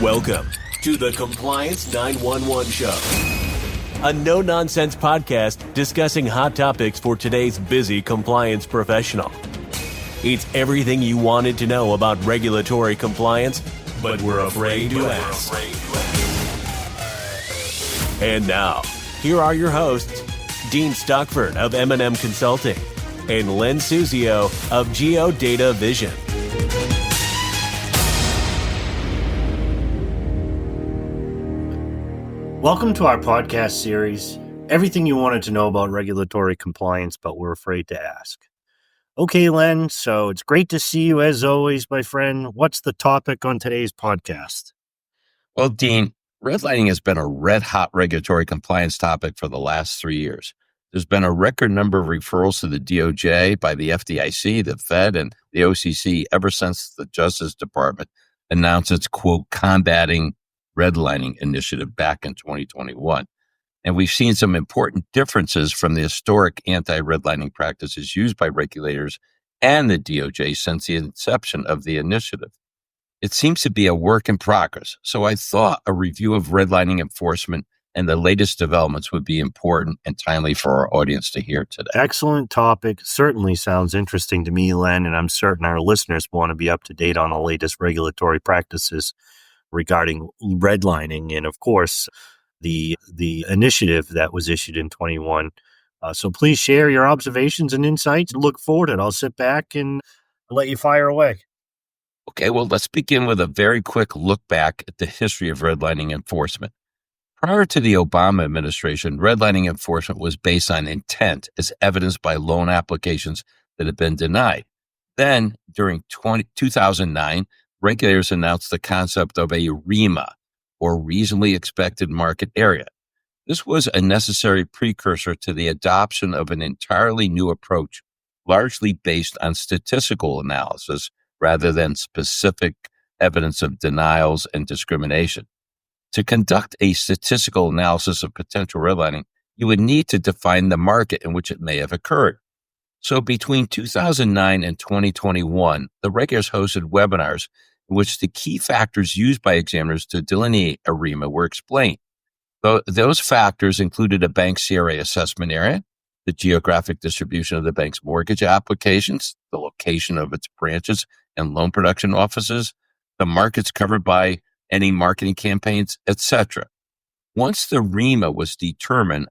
Welcome to the Compliance 911 Show, a no-nonsense podcast discussing hot topics for today's busy compliance professional. It's everything you wanted to know about regulatory compliance, but we're afraid to ask. And now, here are your hosts, Dean Stockford of M&M Consulting and Len Suzio of GeoData Vision. Welcome to our podcast series, everything you wanted to know about regulatory compliance, but we're afraid to ask. Okay, Len, so it's great to see you as always, my friend. What's the topic on today's podcast? Well, Dean, redlining has been a red-hot regulatory compliance topic for the last 3 years. There's been a record number of referrals to the DOJ by the FDIC, the Fed, and the OCC ever since the Justice Department announced its, quote, combating redlining initiative back in 2021. And we've seen some important differences from the historic anti-redlining practices used by regulators and the DOJ since the inception of the initiative. It seems to be a work in progress, so I thought a review of redlining enforcement and the latest developments would be important and timely for our audience to hear today. Excellent topic. Certainly sounds interesting to me, Len, and I'm certain our listeners want to be up to date on the latest regulatory practices regarding redlining and, of course, the initiative that was issued in 21. So please share your observations and insights. Look forward to it. I'll sit back and let you fire away. Okay, well, let's begin with a very quick look back at the history of redlining enforcement. Prior to the Obama administration, redlining enforcement was based on intent as evidenced by loan applications that had been denied. Then, during 2009, regulators announced the concept of a REMA, or reasonably expected market area. This was a necessary precursor to the adoption of an entirely new approach, largely based on statistical analysis rather than specific evidence of denials and discrimination. To conduct a statistical analysis of potential redlining, you would need to define the market in which it may have occurred. So between 2009 and 2021, the regulators hosted webinars in which the key factors used by examiners to delineate a REMA were explained. Those factors included a bank's CRA assessment area, the geographic distribution of the bank's mortgage applications, the location of its branches and loan production offices, the markets covered by any marketing campaigns, etc. Once the REMA was determined,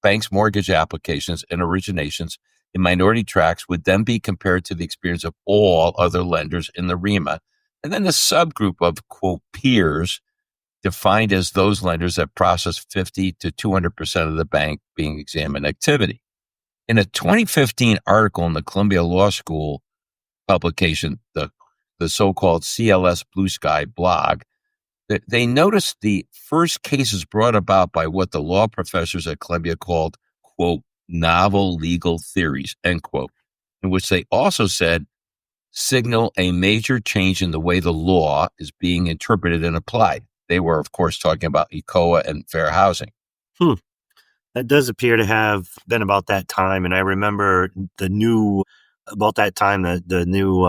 bank's mortgage applications and originations in minority tracts would then be compared to the experience of all other lenders in the REMA, and then a subgroup of, quote, peers, defined as those lenders that process 50 to 200% of the bank being examined activity. In a 2015 article in the Columbia Law School publication, the so-called CLS Blue Sky blog, they noticed the first cases brought about by what the law professors at Columbia called, quote, novel legal theories, end quote, in which they also said signal a major change in the way the law is being interpreted and applied. They were, of course, talking about ECOA and fair housing. That does appear to have been about that time, and I remember the new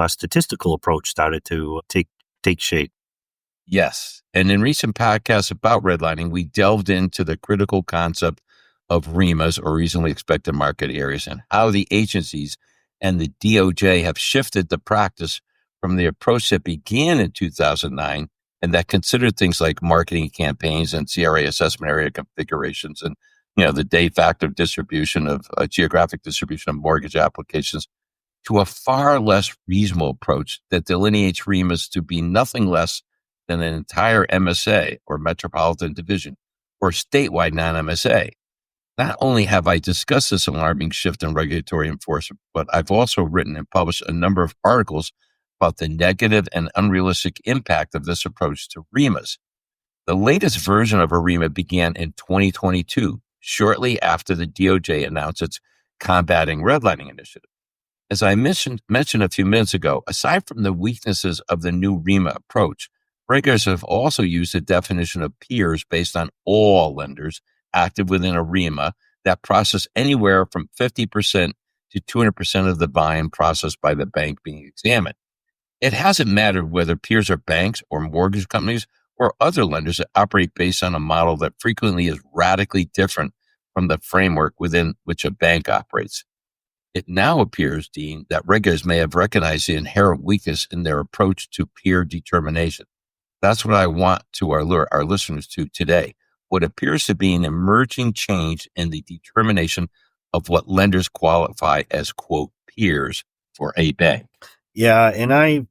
statistical approach started to take shape. Yes, and in recent podcasts about redlining, we delved into the critical concept of REMAs, or reasonably expected market areas, and how the agencies and the DOJ have shifted the practice from the approach that began in 2009 and that considered things like marketing campaigns and CRA assessment area configurations and, the de facto distribution of geographic distribution of mortgage applications, to a far less reasonable approach that delineates REMAs to be nothing less than an entire MSA or metropolitan division or statewide non-MSA. Not only have I discussed this alarming shift in regulatory enforcement, but I've also written and published a number of articles about the negative and unrealistic impact of this approach to REMAs. The latest version of a REMA began in 2022, shortly after the DOJ announced its combating redlining initiative. As I mentioned a few minutes ago, aside from the weaknesses of the new REMA approach, regulators have also used a definition of peers based on all lenders active within a REMA that process anywhere from 50% to 200% of the volume processed by the bank being examined. It hasn't mattered whether peers are banks or mortgage companies or other lenders that operate based on a model that frequently is radically different from the framework within which a bank operates. It now appears, Dean, that regulators may have recognized the inherent weakness in their approach to peer determination. That's what I want to alert our listeners to today. What appears to be an emerging change in the determination of what lenders qualify as, quote, peers for a bank. Yeah, and I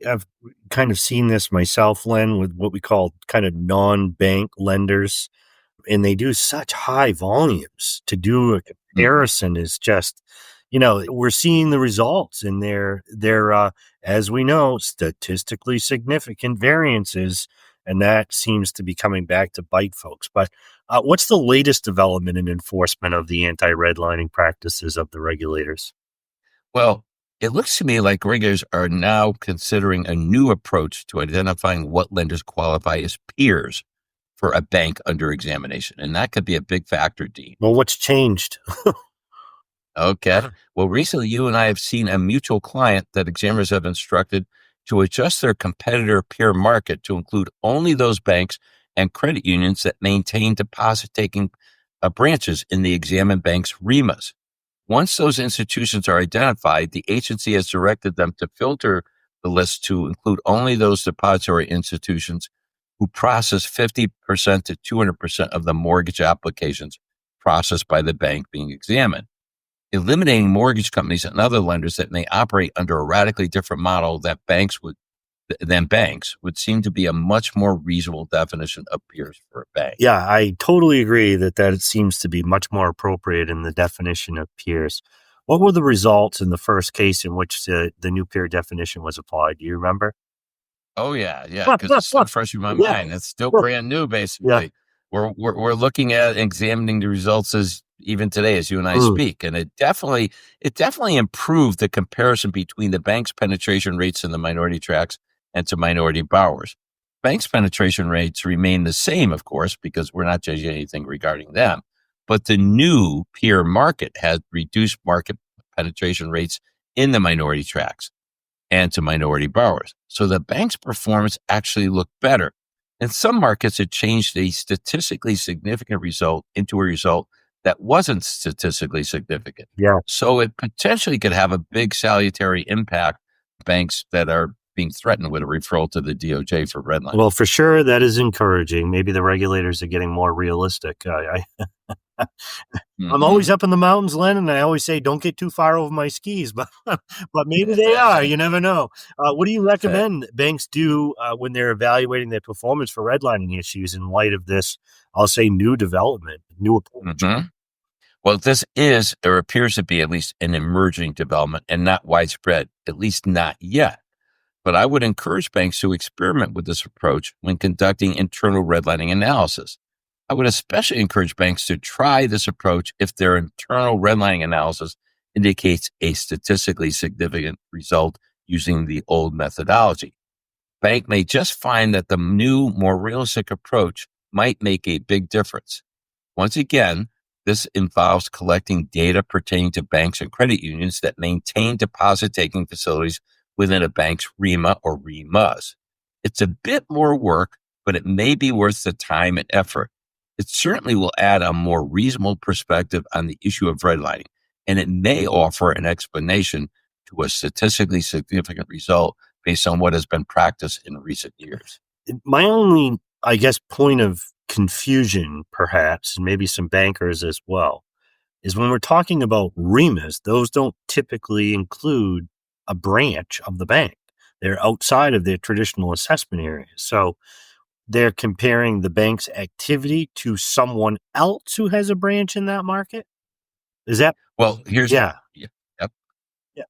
have kind of seen this myself, Len, with what we call kind of non-bank lenders, and they do such high volumes. To do a comparison is just, we're seeing the results, and they're as we know, statistically significant variances, and that seems to be coming back to bite folks. But what's the latest development in enforcement of the anti-redlining practices of the regulators? Well, it looks to me like regulators are now considering a new approach to identifying what lenders qualify as peers for a bank under examination. And that could be a big factor, Dean. Well, what's changed? Okay. Well, recently you and I have seen a mutual client that examiners have instructed to adjust their competitor peer market to include only those banks and credit unions that maintain deposit-taking branches in the examined bank's REMAs. Once those institutions are identified, the agency has directed them to filter the list to include only those depository institutions who process 50% to 200% of the mortgage applications processed by the bank being examined. Eliminating mortgage companies and other lenders that may operate under a radically different model than banks would seem to be a much more reasonable definition of peers for a bank. Yeah, I totally agree that it seems to be much more appropriate in the definition of peers. What were the results in the first case in which the new peer definition was applied? Do you remember? Oh yeah, because it's still fresh in my mind. It's still brand new, basically. We're looking at examining the results as even today as you and I speak, and it definitely improved the comparison between the bank's penetration rates in the minority tracks and to minority borrowers. Banks' penetration rates remain the same, of course, because we're not judging anything regarding them. But the new peer market has reduced market penetration rates in the minority tracks and to minority borrowers. So the bank's performance actually looked better. In some markets, it changed a statistically significant result into a result that wasn't statistically significant. Yeah. So it potentially could have a big salutary impact on banks that are being threatened with a referral to the DOJ for redlining. Well, for sure, that is encouraging. Maybe the regulators are getting more realistic. I'm always up in the mountains, Len, and I always say, don't get too far over my skis, but maybe they are. You never know. What do you recommend banks do when they're evaluating their performance for redlining issues in light of this, I'll say, new development, new approach? Mm-hmm. Well, this is, or appears to be at least, an emerging development and not widespread, at least not yet. But I would encourage banks to experiment with this approach when conducting internal redlining analysis. I would especially encourage banks to try this approach if their internal redlining analysis indicates a statistically significant result using the old methodology. Bank may just find that the new, more realistic approach might make a big difference. Once again, this involves collecting data pertaining to banks and credit unions that maintain deposit-taking facilities within a bank's REMA or REMAs. It's a bit more work, but it may be worth the time and effort. It certainly will add a more reasonable perspective on the issue of redlining, and it may offer an explanation to a statistically significant result based on what has been practiced in recent years. My only, I guess, point of confusion, perhaps, and maybe some bankers as well, is when we're talking about REMAs, those don't typically include a branch of the bank. They're outside of their traditional assessment areas. So they're comparing the bank's activity to someone else who has a branch in that market. Is that? Well, here's Yep.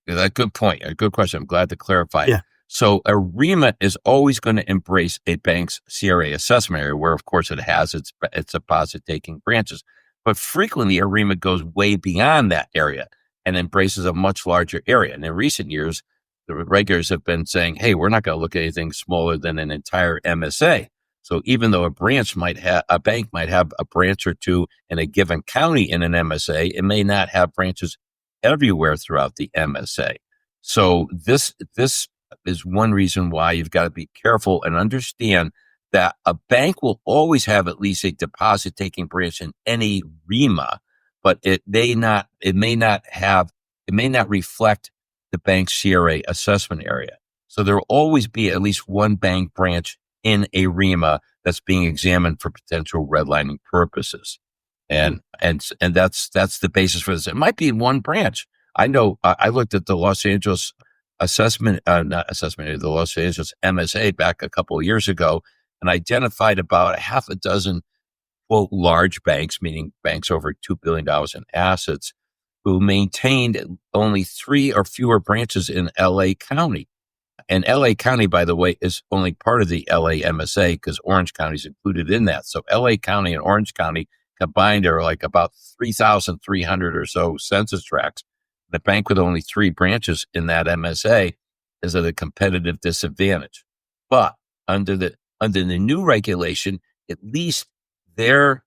That's a good point. A good question. I'm glad to clarify. Yeah. So a REMA is always going to embrace a bank's CRA assessment area, where of course it has its deposit-taking branches. But frequently a REMA goes way beyond that area and embraces a much larger area. And in recent years, the regulators have been saying, hey, we're not going to look at anything smaller than an entire MSA. So even though a bank might have a branch or two in a given county in an MSA, it may not have branches everywhere throughout the MSA. So this is one reason why you've got to be careful and understand that a bank will always have at least a deposit-taking branch in any REMA, but it may not reflect the bank's CRA assessment area. So there will always be at least one bank branch in a REMA that's being examined for potential redlining purposes. And that's the basis for this. It might be one branch. I know I looked at the Los Angeles the Los Angeles MSA back a couple of years ago and identified about a half a dozen, quote, large banks, meaning banks over $2 billion in assets, who maintained only 3 or fewer branches in LA County. And LA County, by the way, is only part of the LA MSA because Orange County is included in that. So LA County and Orange County combined are like about 3,300 or so census tracts. The bank with only 3 branches in that MSA is at a competitive disadvantage. But under the new regulation, at least their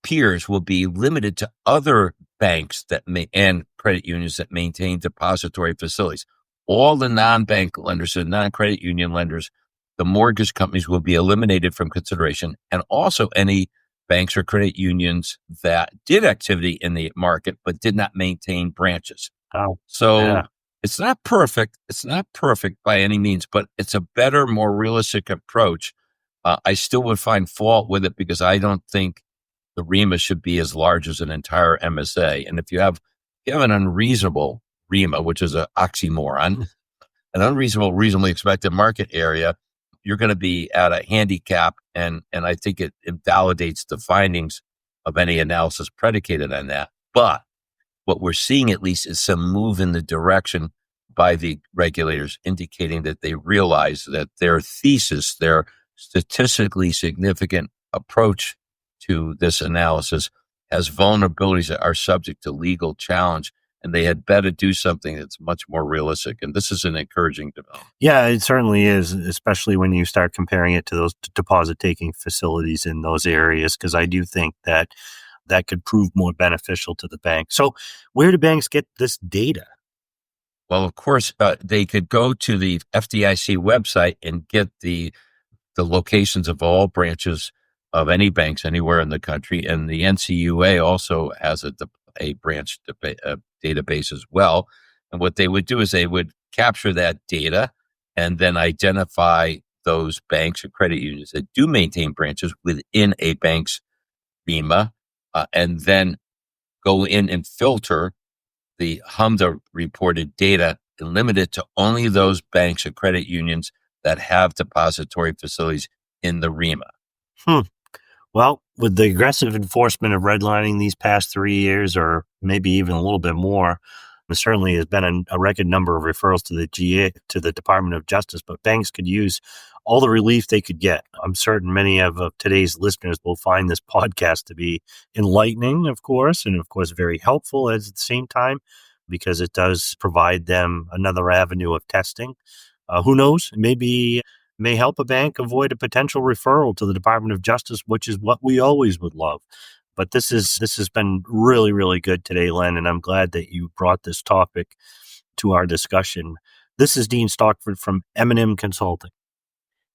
peers will be limited to other banks and credit unions that maintain depository facilities. All the non-bank lenders and non-credit union lenders, the mortgage companies will be eliminated from consideration, and also any banks or credit unions that did activity in the market but did not maintain branches. It's not perfect. It's not perfect by any means, but it's a better, more realistic approach. I still would find fault with it because I don't think the REMA should be as large as an entire MSA. And if you have an unreasonable REMA, which is an oxymoron, an unreasonable, reasonably expected market area, you're going to be at a handicap. And I think it invalidates the findings of any analysis predicated on that. But what we're seeing at least is some move in the direction by the regulators indicating that they realize that their thesis, their statistically significant approach to this analysis has vulnerabilities that are subject to legal challenge, and they had better do something that's much more realistic. And this is an encouraging development. Yeah, it certainly is, especially when you start comparing it to those deposit-taking facilities in those areas, because I do think that could prove more beneficial to the bank. So where do banks get this data? Well, of course, they could go to the FDIC website and get the locations of all branches of any banks anywhere in the country. And the NCUA also has a branch database as well. And what they would do is they would capture that data and then identify those banks or credit unions that do maintain branches within a bank's REMA, and then go in and filter the HMDA reported data and limit it to only those banks or credit unions that have depository facilities in the REMA. Well, with the aggressive enforcement of redlining these past 3 years, or maybe even a little bit more, there certainly has been a record number of referrals to the GA, to the Department of Justice, but banks could use all the relief they could get. I'm certain many of today's listeners will find this podcast to be enlightening, of course, and of course very helpful at the same time, because it does provide them another avenue of testing. Who knows? Maybe may help a bank avoid a potential referral to the Department of Justice, which is what we always would love. But this has been really, really good today, Len, and I'm glad that you brought this topic to our discussion. This is Dean Stockford from M&M Consulting.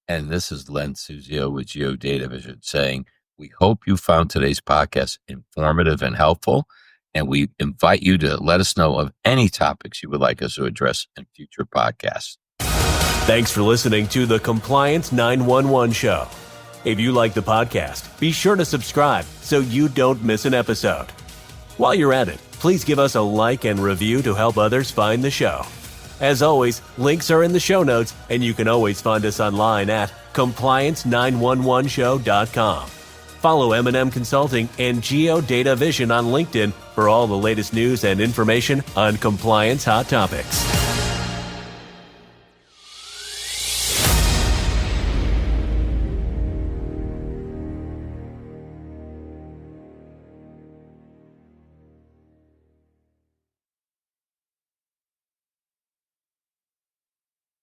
And this is Len Suzio with GeoData Vision saying, we hope you found today's podcast informative and helpful, and we invite you to let us know of any topics you would like us to address in future podcasts. Thanks for listening to the Compliance 911 Show. If you like the podcast, be sure to subscribe so you don't miss an episode. While you're at it, please give us a like and review to help others find the show. As always, links are in the show notes, and you can always find us online at compliance911show.com. Follow M&M Consulting and GeoData Vision on LinkedIn for all the latest news and information on compliance hot topics.